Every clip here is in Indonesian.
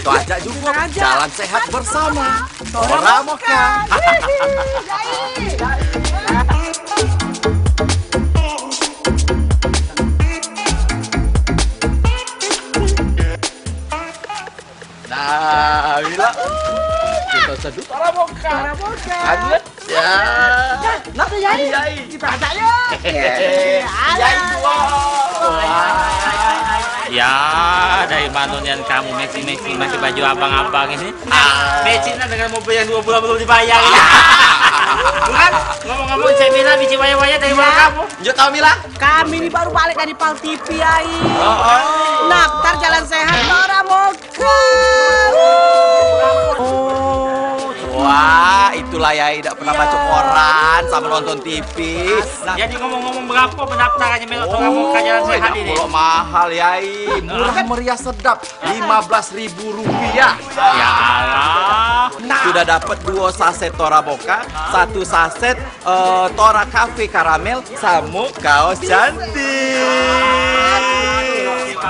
Kita ajak juga jalan sehat bersama Tora Moka. Nah, Mila, kita seduh Tora Moka. Anget ya. Nak Yai. Kita ajak yuk. Yai Ya, dari mana nian kamu matching masih baju abang-abang ini? Matchingnya dengan mobil yang 2 bulan belum dibayar ya. Bukan? Ngomong-ngomong, saya Mila bici waya-waya dari mana kamu? Jom tahu Mila? Kami ini baru balik dari Pal TV, Yai. Naftar jalan sehat Tora Moka. Wah, itulah Yai tidak pernah baca koran sama nonton TV. Nah, jadi ngomong-ngomong berapa pendaftarannya Mila Tora Moka jalan sehat ini? Kalau mahal Yai, murah meriah sedap, Rp15.000. Ya Allah. Sudah dapat 2 saset Tora Moka, 1 saset Tora Cafe Karamel, sama kaos cantik.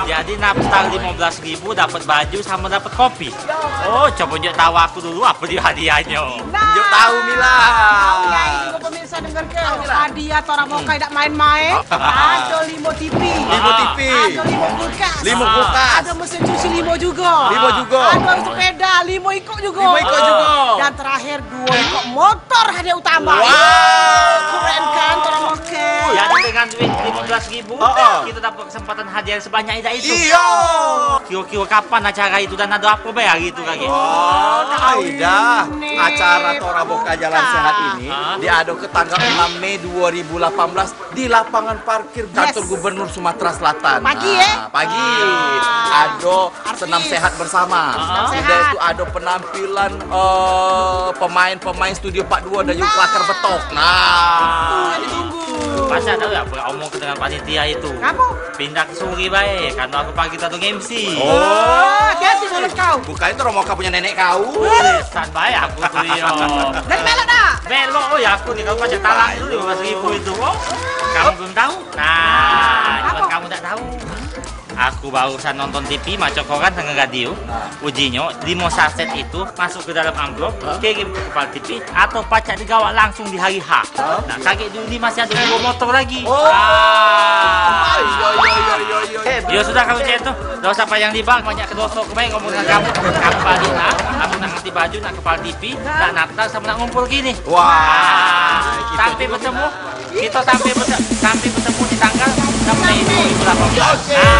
Jadi naftar 15.000 dapat baju sama dapat kopi. Oh, coba Jok tahu aku dulu apa dia hadiahnya. Jok tahu Mila. Yai, pemirsa dengar ke? Hadiah Tora Moka tidak main-main. Ada limo TV. Limo TV. Ada limo kulkas. Limo kulkas. Ada mesin cuci limo juga. Limo juga. Ada sepeda, limo ikut juga. Limo ikut juga. Dan terakhir 2 ikut motor hadiah utama. Wow. Keren kan Tora Moka? Jadi dengan duit 15.000 kita dapat kesempatan hadiah sebanyak itu. Iya. Kira-kira kapan acara itu dan ada apa bayar gitu kaki? Aidah, acara Tora Moka Jalan Sehat ini diadu ke tanggal 6 Mei 2018 di lapangan parkir kantor Gubernur Sumatera Selatan. Pagi ya? Pagi. Ado senam sehat bersama. Udah itu ada penampilan pemain-pemain Studio 42 dan juga kelakar betok. Nah, Ditunggu. Masa tahu ya omong dengan panitia itu. Kamu? Pindah ke sore baik, karena aku pagi tadi MC. Hati-hati mulut kau. bukan itu Romoka punya nenek kau. San baik aku tuh yo. Dan melok dah. Belok, oh ya aku nih kamu pajak talak itu 15.000 itu. Oh, kamu belum tahu? Nah, buat kamu tak tahu. Aku barusan nonton TV, macam koran dengan radio. Ujinya 5 saset itu masuk ke dalam amplop, kirim ke kepala TV atau pacak digawak langsung di hari H. Nah, kaget dulu masih ada 2 motor lagi. Ya sudah kamu cek tuh, gak usah panjang di bank, banyak kedoso kemarin ngomong dengan kamu. Kamu balik lah, kamu nak ganti baju, nak kepala TV, nak naftar sama nak ngumpul gini. Wah, sampai bertemu, kita sampai bertemu di tanggal 6 Mei 2018.